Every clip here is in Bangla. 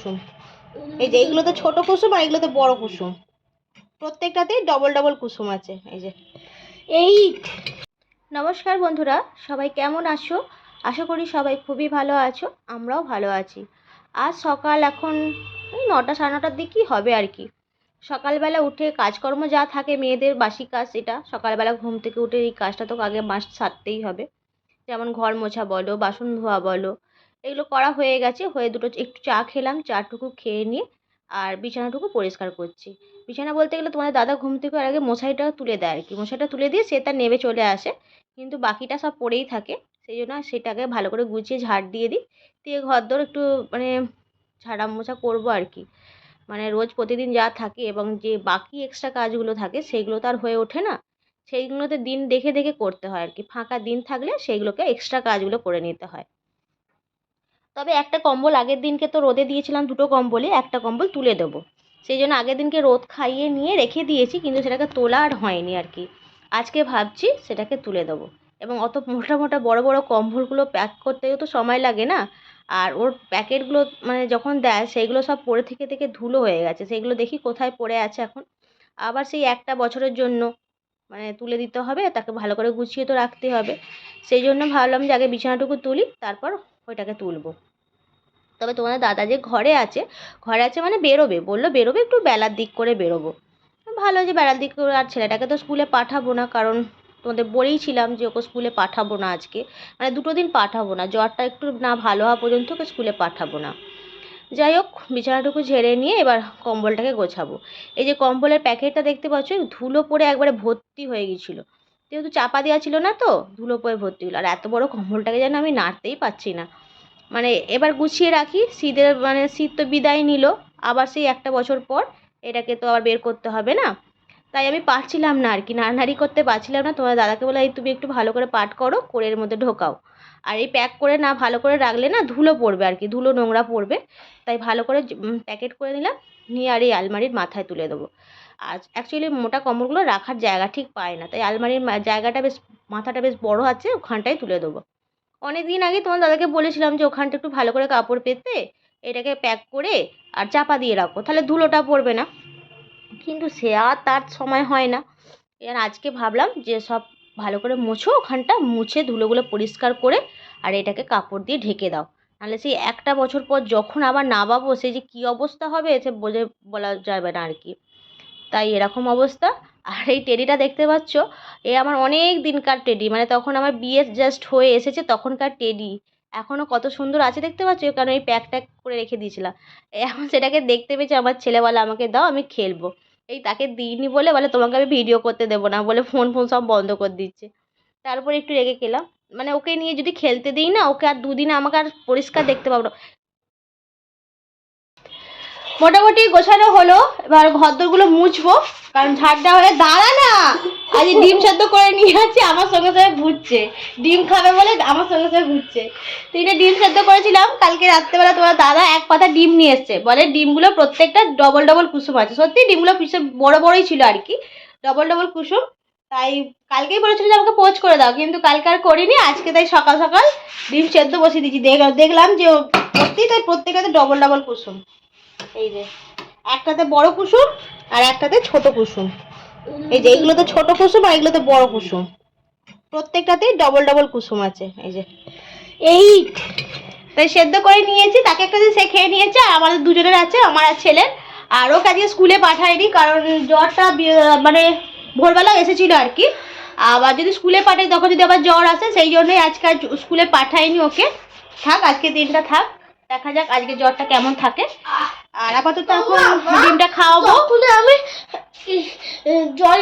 কুসুম। এই যে এগুলোতে ছোট কুসুম আর এগুলোতে বড় কুসুম, প্রত্যেকটাতেই ডবল ডবল কুসুম আছে। এই যে নমস্কার বন্ধুরা, সবাই কেমন আছো? আশা করি সবাই খুবই ভালো আছো, আমরাও ভালো আছি। আজ সকাল এখন ওই 9টা 9:30টার দিকই হবে আর কি। সকালবেলা উঠে কাজকর্ম যা থাকে মেয়েদের বাসি কাজ, এটা সকালবেলা ঘুম থেকে উঠে এই কাজটা তো আগে মাস্ট সারতেই হবে। যেমন ঘর মোছা বলো, বাসন ধোয়া বলো, এগুলো করা হয়ে গেছে। হয়ে দুটো একটু চা খেলাম, চাটুকু খেয়ে নিয়ে আর বিছানাটুকু পরিষ্কার করছি। বিছানা বলতে গেলে তোমাদের দাদা ঘুম থেকে আগে মশারিটা তুলে দেয় আর কি, মশারিটা তুলে দিয়ে সে তার নেমে চলে আসে, কিন্তু বাকিটা সব পড়েই থাকে। সেই জন্য সেটাকে ভালো করে গুছিয়ে ঝাড় দিয়ে দিই, দিয়ে ঘরদোর একটু মানে ঝাড়া মোছা করবো আর কি। মানে রোজ প্রতিদিন যা থাকে এবং যে বাকি এক্সট্রা কাজগুলো থাকে সেইগুলো তো আর হয়ে ওঠে না, সেইগুলোতে দিন দেখে দেখে করতে হয় আর কি। ফাঁকা দিন থাকলে সেইগুলোকে এক্সট্রা কাজগুলো করে নিতে হয়। তবে একটা কম্বল আগের দিনকে তো রোদে দিয়েছিলাম, দুটো কম্বলে একটা কম্বল তুলে দেবো, সেই জন্য আগের দিনকে রোদ খাইয়ে নিয়ে রেখে দিয়েছি, কিন্তু সেটাকে তোলা আর হয়নি আর কি। আজকে ভাবছি সেটাকে তুলে দেবো। এবং অত মোটা মোটা বড় বড় কম্বলগুলো প্যাক করতেও তো সময় লাগে না। আর ওর প্যাকেটগুলো মানে যখন দেয় সেইগুলো সব পড়ে থেকে থেকে ধুলো হয়ে গেছে, সেইগুলো দেখি কোথায় পড়ে আছে এখন। আবার সেই একটা বছরের জন্য মানে তুলে দিতে হবে, তাকে ভালো করে গুছিয়ে তো রাখতে হবে। সেই জন্য ভাবলাম যে আগে বিছানাটুকু তুলি, তারপর ওইটাকে তুলবো। তবে তোমাদের দাদা যে ঘরে আছে, ঘরে আছে মানে বেরোবে, বললো বেরোবে একটু বেলার দিক করে বেরোবো। ভালো যে বেলার দিক করে, আর ছেলেটাকে তো স্কুলে পাঠাবো না, কারণ তোমাদের বলেইছিলাম যে ওকে স্কুলে পাঠাবো না আজকে, মানে 2 দিন পাঠাবো না, জ্বরটা একটু না ভালো হওয়া পর্যন্ত ওকে স্কুলে পাঠাবো না। যাই হোক, বিছানাটুকু ঝেড়ে নিয়ে এবার কম্বলটাকে গোছাবো। এই যে কম্বলের প্যাকেটটা দেখতে পাচ্ছ, ধুলো পড়ে একবারে ভর্তি হয়ে গিয়েছিলো, যেহেতু চাপা দেওয়া ছিল না তো ধুলো পড়ে ভর্তি হলো। আর এত বড় কম্বলটাকে যেন আমি নাড়তেই পারছি না। মানে এবার গুছিয়ে রাখি, শীতের মানে শীত তো বিদায় নিল, আবার সেই একটা বছর পর এটাকে তো আবার বের করতে হবে না। তাই আমি পারছিলাম না আর কি, নাড়ানাড়ি করতে পারছিলাম না। তোমার দাদাকে বলে এই তুমি একটু ভালো করে পাট করো, করে এর মধ্যে ঢোকাও। আর এই প্যাক করে না ভালো করে রাখলে না ধুলো পড়বে আর কি, ধুলো নোংরা পড়বে। তাই ভালো করে প্যাকেট করে নিলাম, নিয়ে আর এই আলমারির মাথায় তুলে দেবো। আর অ্যাকচুয়ালি মোটা কম্বলগুলো রাখার জায়গা ঠিক পায় না, তাই আলমারির জায়গাটা বেশ, মাথাটা বেশ বড় আছে, ওখানটায় তুলে দেবো। অনেক দিন আগে তোমার দাদাকে বলেছিলাম যে ওখানটা একটু ভালো করে কাপড় পেতে এটাকে প্যাক করে আর চাপা দিয়ে রাখো, তাহলে ধুলোটা পড়বে না, কিন্তু সে আর তার সময় হয় না। এর আজকে ভাবলাম যে সব ভালো করে মুছো, ওখানটা মুছে ধুলোগুলো পরিষ্কার করে আর এটাকে কাপড় দিয়ে ঢেকে দাও, নাহলে সেই একটা বছর পর যখন আবার নামাবো সে যে কী অবস্থা হবে সে বলা যাবে না আর কি। তাই এরকম অবস্থা। আর এই টেডিটা দেখতে পাচ্ছ, এ আমার অনেক দিনকার টেডি, মানে তখন আমার বিয়ে জাস্ট হয়ে এসেছে তখনকার টেডি। এখনও কত সুন্দর আছে দেখতে পাচ্ছ, কারণ এই প্যাক ট্যাক করে রেখে দিয়েছিলাম। এখন সেটাকে দেখতে পেয়েছে আমার ছেলে, বলে আমাকে দাও আমি খেলবো। এই তাকে দিইনি বলে তোমাকে আমি ভিডিও করতে দেবো না বলে ফোন ফোন সব বন্ধ করে দিচ্ছে। তারপরে একটু রেগে গেলাম, মানে ওকে নিয়ে যদি খেলতে দিই না, ওকে আর 2 দিনে আমাকে আর পরিষ্কার দেখতে পাবো না। মোটামুটি গোছানো হলো, এবার ঘরদোরগুলো মুছবো, কারণ ঝাড়টা হয়ে দাঁড়া না। আজ ডিম সেদ্ধ করে নিয়ে যাচ্ছি, আমার সঙ্গে সঙ্গে ঘুরছে, ডিম খাবে বলে আমার সঙ্গে সঙ্গে ঘুরছে। 3টে ডিম সেদ্ধ করেছিলাম কালকে রাত্রেবেলা, তোমার দাদা এক পাতা ডিম নিয়ে এসছে, বলে ডিমগুলো প্রত্যেকটা ডবল ডবল কুসুম আছে। সত্যি ডিমগুলো পিছনে বড় বড়ই ছিল আর কি, ডবল ডবল কুসুম। তাই কালকেই বলেছিল যে আমাকে পোচ করে দাও, কিন্তু কালকে আর করিনি, আজকে তাই সকাল সকাল ডিম সেদ্ধ বসিয়ে দিয়েছি। দেখলাম যে সত্যি তাই প্রত্যেকটাতে ডবল ডবল কুসুম। এই যে একটাতে বড় কুসুম আর একটাতে ছোট কুসুম। এই যে এগুলোতে ছোট কুসুম আর এগুলোতে বড় কুসুম, প্রত্যেকটাতেই ডবল ডবল কুসুম আছে। এই যে তাই সেদ্ধ করে নিয়েছি, তাকে একটা দিয়ে সে খেয়ে নিয়েছে, আর আমাদের দুজনের আছে, আমার আর ছেলের। আর ওকে আজকে স্কুলে পাঠাইনি, কারণ জ্বরটা মানে ভোরবেলা এসেছিল আর কি। আবার যদি স্কুলে পাঠাই তখন যদি আবার জ্বর আসে, সেই জন্যই আজকে আর স্কুলে পাঠাইনি ওকে। থাক আজকে দিনটা থাক, দেখা যাক আজকে জ্বরটা কেমন থাকে। আর আপাতত এখন ডিমটা খাওয়াবো। আমি জল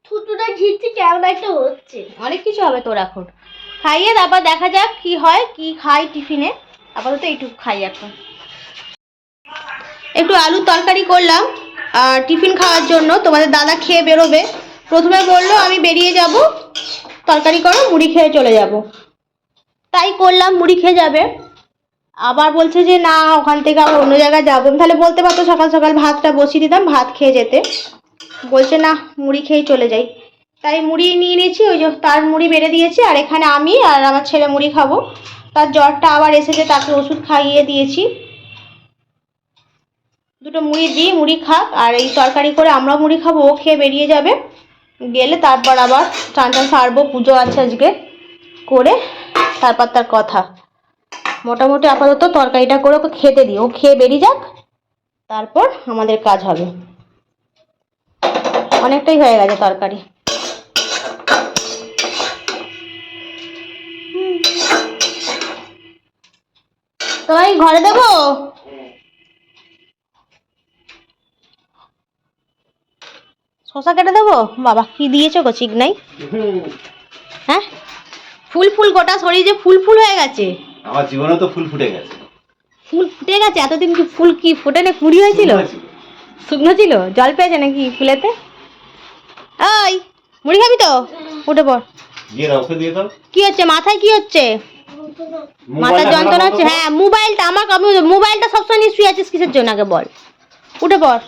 থুতুটা ঘিরছি, কেমন একটা হচ্ছে, অনেক কিছু হবে তোর এখন। খাইয়ে তারপর দেখা যাক কি হয়, কি খাই টিফিনে। আপাতত এইটুকু খাই এখন। একটু আলুর তরকারি করলাম আর টিফিন খাওয়ার জন্য। তোমাদের দাদা খেয়ে বেরোবে, প্রথমে বললো আমি বেরিয়ে যাব, তরকারি করো, মুড়ি খেয়ে চলে যাব। তাই করলাম, মুড়ি খেয়ে যাবে। আবার বলছে যে না ওখান থেকে আবার অন্য জায়গায় যাবো, তাহলে বলতে পারতো সকাল সকাল ভাতটা বসিয়ে দিতাম, ভাত খেয়ে যেতে। বলছে না মুড়ি খেয়েই চলে যাই। তাই মুড়ি নিয়ে নিয়েছি, ওই যে তার মুড়ি বেড়ে দিয়েছি, আর এখানে আমি আর আমার ছেলে মুড়ি খাবো। তার জ্বরটা আবার এসেছে, তাকে ওষুধ খাইয়ে দিয়েছি। দুটো মুড়ি দিই, মুড়ি খাক, আর এই তরকারি করে আমরাও মুড়ি খাবো, ও খেয়ে বেরিয়ে যাবে। গেলে তারপর আবার স্নান টান সারবো, পুজো আছে আজকে, করে তারপর তার কথা। মোটামুটি আপাতত তরকারিটা করে ওকে খেতে দিই, ও খেয়ে বেরিয়ে যাক, তারপর আমাদের কাজ হবে। অনেকটাই হয়ে গেছে তরকারি। তোমায় ঘরে দেবো? শসা কেটে দেবো? বাবা কি দিয়েছো গো, ঠিক নাই। হ্যাঁ, ফুল ফুল গোটা শরীর যে ফুল ফুল হয়ে গেছে। আমার জীবনে তো ফুল ফুটে গেছে। ফুল ফুটে গেছে? এতদিন কি ফুল কি ফুটে না কুড়ি হয়েছিল? শুকনো ছিল, জল পেয়েছে নাকি ফুলেতে? ওই মুড়ি খাবি তো? উঠে পড়। দিয়ে দাও, ওকে দিয়ে দাও। কি হচ্ছে মাথায়, কি হচ্ছে? মাথার যন্ত্রণা হচ্ছে? হ্যাঁ, মোবাইলটা আমার, মোবাইলটা সবসময় নিয়ে শুয়ে আছিস কিসের জন্য আগে বল। উঠে পড়।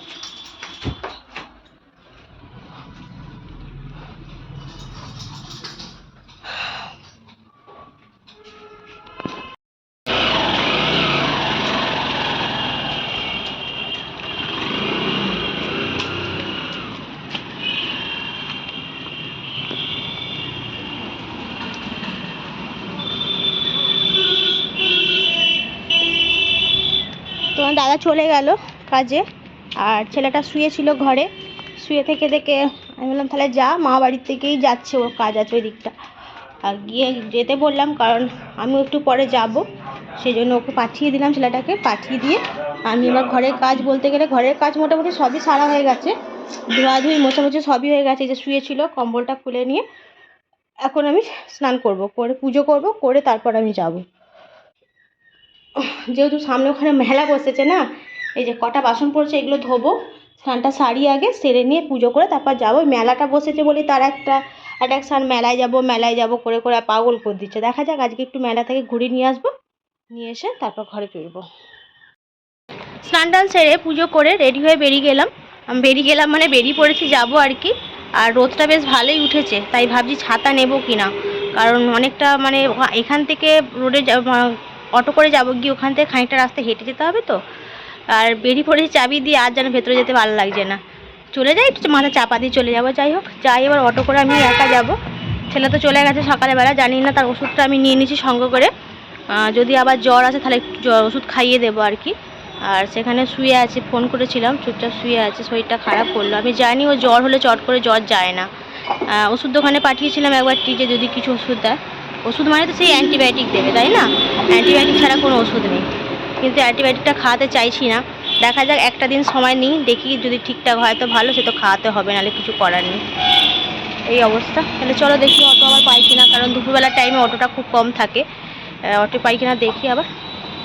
তোমার দাদা চলে গেল কাজে, আর ছেলেটা শুয়েছিল ঘরে। শুয়ে থেকে থেকে আমি বললাম তাহলে যা, মা বাড়ির থেকেই যাচ্ছে, ওর কাজ আছে ওই দিকটা, আর গিয়ে যেতে বললাম, কারণ আমি একটু পরে যাব, সেই জন্য ওকে পাঠিয়ে দিলাম, ছেলেটাকে পাঠিয়ে দিয়ে আমি এবার ঘরের কাজ, বলতে গেলে ঘরের কাজ মোটামুটি সবই সারা হয়ে গেছে, ধোয়াধুয়ি মোছামুছি সবই হয়ে গেছে। এই যে শুয়েছিল, কম্বলটা খুলে নিয়ে এখন আমি স্নান করব, করে পুজো করব, করে তারপর আমি যাব। যেহেতু সামনে ওখানে মেলা বসেছে না, এই যে কটা বাসন পড়ছে এগুলো ধোবো, স্নানটা সারি আগে সেরে নিয়ে পুজো করে তারপর যাবো। মেলাটা বসেছে বলে তার একটা অ্যাট্রাকশান, মেলায় যাব করে করে পাগল করে দিচ্ছে। দেখা যাক, আজকে একটু মেলা থেকে ঘুরে নিয়ে আসবো, নিয়ে এসে তারপর ঘরে ফিরবো। স্নান টান সেরে পুজো করে রেডি হয়ে বেরিয়ে গেলাম। আমি মানে বেরিয়ে পড়েছি, যাবো আর কি। আর রোদটা বেশ ভালোই উঠেছে, তাই ভাবছি ছাতা নেবো কি না, কারণ অনেকটা মানে এখান থেকে রোডে অটো করে যাবো, গিয়ে ওখান থেকে খানিকটা রাস্তা হেঁটে যেতে হবে তো। আর বেরিয়ে পড়েছি চাবি দিয়ে, আর যেন ভেতরে যেতে ভালো লাগছে না, চলে যাই একটু মাথা চাপা দিয়ে চলে যাবো। যাই হোক, যাই এবার অটো করে, আমি একা যাব। ছেলে তো চলে গেছে সকালবেলা, জানি না, তার ওষুধটা আমি নিয়ে নিয়েছি সঙ্গে করে, যদি আবার জ্বর আসে তাহলে একটু ওষুধ খাইয়ে দেবো আর কি। আর সেখানে শুয়ে আছে, ফোন করেছিলাম, চুপচাপ শুয়ে আছে, শরীরটা খারাপ করলো। আমি জানি ও জ্বর হলে চট করে জ্বর যায় না। ওষুধ দোকানে পাঠিয়েছিলাম একবার, টিজে যদি কিছু ওষুধ দেয়। ওষুধ মানে তো সেই অ্যান্টিবায়োটিক দেবে, তাই না? অ্যান্টিবায়োটিক ছাড়া কোনো ওষুধ নেই, কিন্তু অ্যান্টিবায়োটিকটা খাওয়াতে চাইছি না। দেখা যাক, একটা দিন সময় নিই, দেখি যদি ঠিকঠাক হয় তো ভালো, সে তো খাওয়াতে হবে, নাহলে কিছু করার নেই। এই অবস্থা। তাহলে চলো দেখি অটো আবার পাই কিনা, কারণ দুপুরবেলার টাইমে অটোটা খুব কম থাকে। অটো পাই কিনা দেখি, আবার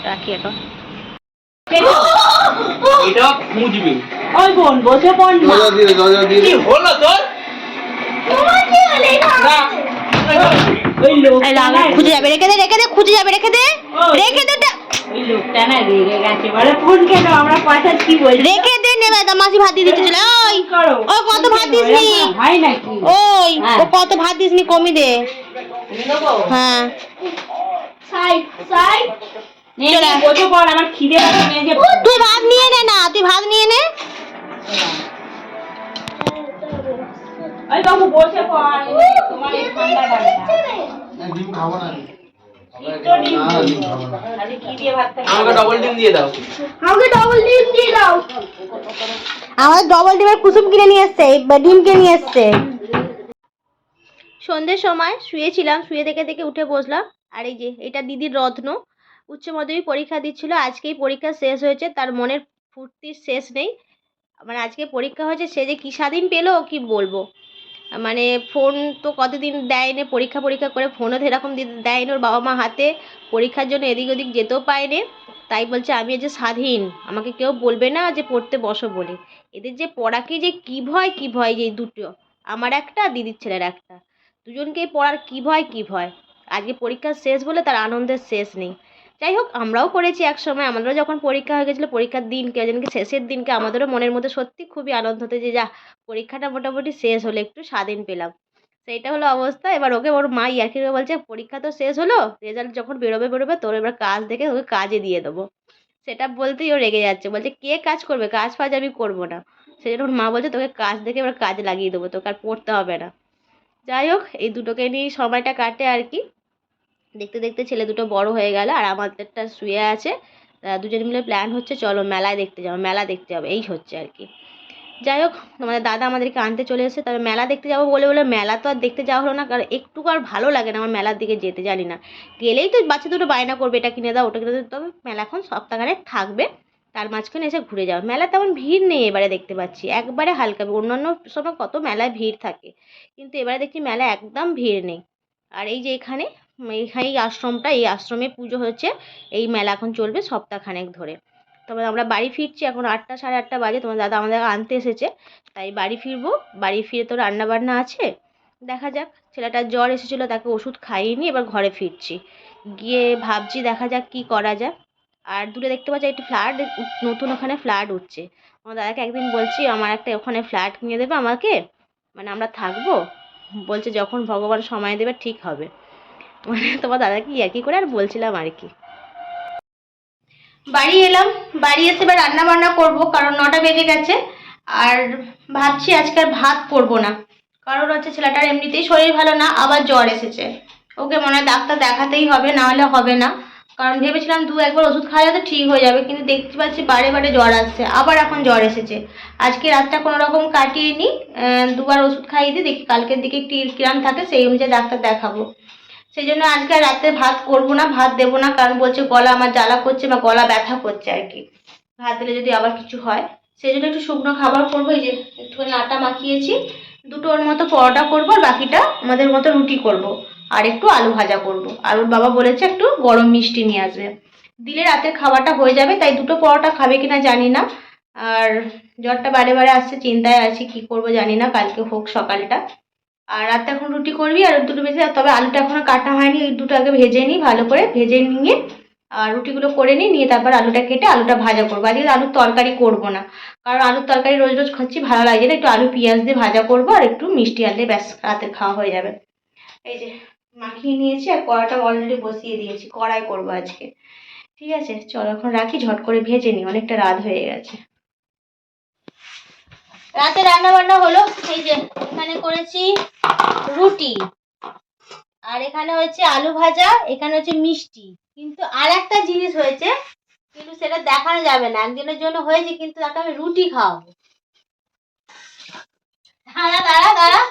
রাখি এখন। এটা খুঁজবি। ওই বোন বসে পড় না। কি হলো তোর? না। ওই লোকটা খুঁজে যাবে, রেখে দে, খুঁজে যাবে, রেখে দে। ওই লোকটা না রেগে গেছে, বলে ফোন কেন, আমরা পয়সা কি বলি, রেখে দে, নেবে মাসি ভাত দিয়ে দিতে চলে। ওই ও কত ভাত দিসনি? হয় নাকি? ওই ও কত ভাত দিসনি, কমি দে। হ্যাঁ চলে বসে পড়, আমার খিদে লাগছে। তুই ভাত নিয়ে নে না, তুই ভাত নিয়ে নে। ওই বাবু বসে পড়, তোমার এই ঠান্ডা লাগে না। ডিম খাবো না। আমাকে ডবল ডিম দিয়ে দাও। আমাদের ডবল ডিমের কুসুম কিনে নিয়ে এসছে, ডিম কিনে নিয়ে এসছে। সন্ধ্যের সময় শুয়েছিলাম, শুয়ে থেকে থেকে উঠে বসলাম, আর এই যে এটা দিদির রত্ন, উচ্চ মাধ্যমিক পরীক্ষা দিচ্ছিল, আজকেই পরীক্ষা শেষ হয়েছে, তার মনের ফুর্তির শেষ নেই। মানে আজকে পরীক্ষা হয়েছে, সে যে কি স্বাধীন পেলো কি বলবো। মানে ফোন তো কতদিন দেয়নি, পরীক্ষা করে ফোনও এরকম দেয়নি ওর বাবা মা হাতে, পরীক্ষার জন্য এদিক ওদিক যেতেও পায়নি। তাই বলছে আমি যে স্বাধীন, আমাকে কেউ বলবে না যে পড়তে বসো বলে। এদের যে পড়াকে যে কি ভয় যে দুটো, আমার একটা, দিদির ছেলের একটা, দুজনকেই পড়ার কি ভয়। আজকে পরীক্ষা শেষ বলে তার আনন্দের শেষ নেই। যাই হোক, আমরাও করেছি এক সময়, আমাদেরও যখন পরীক্ষা হয়ে গেছিলো, পরীক্ষার দিনকে যেদিনকে শেষের দিনকে আমাদেরও মনের মধ্যে সত্যি খুবই আনন্দ হতো যে যা পরীক্ষাটা মোটামুটি শেষ হলো, একটু স্বাধীন পেলাম। সেইটা হলো অবস্থা। এবার ওকে ওর মা ইয়ার্কি করে বলছে পরীক্ষা তো শেষ হলো, রেজাল্ট যখন বেরোবে তোর এবার কাজ দেখে ওকে কাজে দিয়ে দেবো। সেটা বলতেই ও রেগে যাচ্ছে, বলছে কে কাজ করবে, কাজ ফাজ আমি করবো না। সেই জন্য ওর মা বলছে তোকে কাজ দেখে এবার কাজে লাগিয়ে দেবো, তোকে আর পড়তে হবে না। যাই হোক, এই দুটোকে নিয়ে সময়টা কাটে আর কি। দেখতে দেখতে ছেলে দুটো বড় হয়ে গেল, আর আমাদেরটা শুয়ে আছে। দুজন মিলে প্ল্যান হচ্ছে চলো মেলায় দেখতে যাবো, মেলা দেখতে যাবো, এই হচ্ছে আর কি। যাই হোক, তোমাদের দাদা আমাদেরকে আনতে চলে এসেছে, তবে মেলা দেখতে যাবো বলে বলে মেলা তো আর দেখতে যাওয়া হলো না, কারণ একটু আর ভালো লাগে না আমার মেলার দিকে যেতে, জানি না। গেলেই তো বাচ্চা দুটো বায়না করবে এটা কিনে দাও ওটা কিনে দাও, তবে মেলা এখন সপ্তাহখানেক থাকবে, তার মাঝখানে এসে ঘুরে যাও। মেলা তেমন ভিড় নেই এবারে, দেখতে পাচ্ছি একবারে হালকা। অন্যান্য সময় কত মেলায় ভিড় থাকে, কিন্তু এবারে দেখছি মেলা একদম ভিড় নেই। আর এই যে এখানে এই আশ্রমটা, এই আশ্রমে পুজো হচ্ছে, এই মেলা এখন চলবে সপ্তাহখানেক ধরে। তবে আমরা বাড়ি ফিরছি, এখন 8টা 8:30 বাজে, তোমার দাদা আমাদের আনতে এসেছে, তাই বাড়ি ফিরবো। বাড়ি ফিরে তো রান্না বান্না আছে, দেখা যাক। ছেলেটার জ্বর এসেছিলো, তাকে ওষুধ খাইয়ে নিয়ে এবার ঘরে ফিরছি, গিয়ে ভাবছি দেখা যাক কি করা যায়। আর দূরে দেখতে পাচ্ছি একটি ফ্ল্যাট, নতুন ওখানে ফ্ল্যাট উঠছে। আমার দাদাকে একদিন বলছি আমার একটা ওখানে ফ্ল্যাট কিনে দেবে আমাকে, মানে আমরা থাকবো। বলছে যখন ভগবান সময় দেবে ঠিক হবে। মানে তোমার দাদাকে ইয়ার্কি করে আর বলছিলাম আর কি। বাড়ি এলাম, বাড়ি এসে এবার রান্না বান্না করবো, কারণ 9টা বেজে গেছে। আর ভাবছি আজকে আর ভাত করবো না, কারণ হচ্ছে ছেলেটার এমনিতেই শরীর ভালো না, আবার জ্বর এসেছে। ওকে মনে হয় ডাক্তার দেখাতেই হবে, না হলে হবে না। কারণ ভেবেছিলাম 2-1বার ওষুধ খাওয়ালে তো ঠিক হয়ে যাবে, কিন্তু দেখতে পাচ্ছি বারে বারে জ্বর আসছে, আবার এখন জ্বর এসেছে। আজকে রাতটা কোনো রকম কাটিয়ে নিই, 2বার ওষুধ খাইয়ে দিই, দেখি কালকের দিকে একটু কিরাম থাকে সেই অনুযায়ী ডাক্তার দেখাবো। সেই জন্য আজকে আর রাতে ভাত করবো না, ভাত দেবো না, কারণ বলছে গলা আমার জ্বালা করছে বা গলা ব্যথা করছে আর কি, ভাত দিলে যদি আবার কিছু হয়। সেই জন্য একটু শুকনো খাবার করবো, এই যে একটুখানি আটা মাখিয়েছি, দুটোর মতো পরোটা করবো, আর বাকিটা আমাদের মতো রুটি করব, আর একটু আলু ভাজা করব। আর ওর বাবা বলেছে একটু গরম মিষ্টি নিয়ে আসবে, দিলে রাতের খাবারটা হয়ে যাবে। তাই দুটো পরোটা খাবে কিনা জানি না। আর জ্বরটা বারে বারে আসছে, চিন্তায় আছি কি করব জানি না, কালকে হোক সকালটা। আর রাতে এখন রুটি করবি, আর দুটো ভেজে, তবে আলুটা এখনো কাটা হয়নি, এই দুটো আগে ভেজে নিই, ভালো করে ভেজে নিয়ে আর রুটিগুলো করে নিয়ে তারপর আলুটা কেটে আলুটা ভাজা করবো। আজকে আলুর তরকারি করবো না, কারণ আলুর তরকারি রোজ রোজ খাচ্ছি ভালো লাগে না, একটু আলু পেঁয়াজ দিয়ে ভাজা করবো, আর একটু মিষ্টি আনলে ব্যাস রাতের খাওয়া হয়ে যাবে। এই যে মাখিয়ে নিয়েছি, আর কড়াটা অলরেডি বসিয়ে দিয়েছি, কড়াই করবো আজকে। ঠিক আছে, চলো এখন রাখি, ঝট করে ভেজে নিই, অনেকটা রাত হয়ে গেছে। রাতে রান্না বান্না হলো, এই যে এখানে করেছি রুটি, আর এখানে হচ্ছে আলু ভাজা, এখানে হচ্ছে মিষ্টি। কিন্তু আর একটা জিনিস হয়েছে, কিন্তু সেটা দেখানো যাবে না, একদিনের জন্য হয়েছে, কিন্তু তাকে আমি রুটি খাওয়াবো। দাঁড়া দাঁড়া দাঁড়া,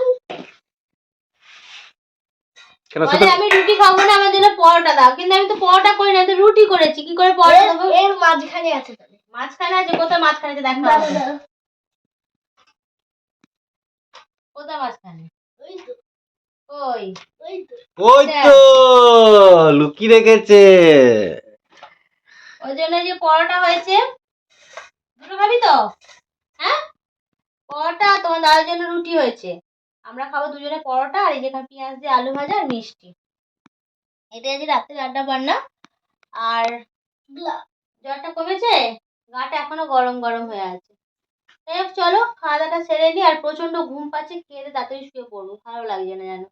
বলে আমি রুটি খাবো না, আমার জন্য পরোটা দাও, কিন্তু আমি তো পরোটা করি না, তো রুটি করেছি, কি করে পরোটা দেবো? এর মাঝখানে আছে, তাহলে মাঝখানে আছে, কোথায় মাঝখানে আছে দেখো, কোথায় মাঝখানে? ওই তো, ওই ওই তো, ওই তো লুকিয়ে রেখেছে। ওই জন্য যে পরোটা হয়েছে, দুটো খাবি তো? হ্যাঁ, পরোটা, তোমার দাদার জন্য রুটি হয়েছে, আমরা খাবো দুজনে পরোটা, আর এই যেখানে পেঁয়াজ দিয়ে আলু ভাজা আর মিষ্টি, এটাই আজ রাত্রে রান্না বান্না। আর জ্বরটা কমেছে, গাটা এখনো গরম গরম হয়ে আছে। যাই হোক, চলো খাওয়া দাওয়াটা সেরে নি, আর প্রচন্ড ঘুম পাচ্ছে, খেয়ে দিয়ে তাড়াতাড়ি শুয়ে পড়বো, ভালো লাগছে না জানো।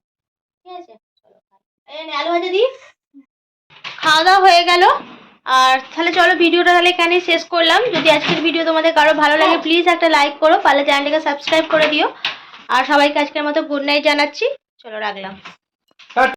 ঠিক আছে, চলো এই নে আলু ভাজা দিই। খাওয়া দাওয়া হয়ে গেল, আর তাহলে চলো ভিডিওটা তাহলে এখানেই শেষ করলাম। যদি আজকের ভিডিও তোমাদের কারো ভালো লাগে প্লিজ একটা লাইক করো, পারলে চ্যানেলটাকে সাবস্ক্রাইব করে দিও। আর সবাইকে আজকের মতো গুড নাইট জানাচ্ছি, চলো রাখলাম।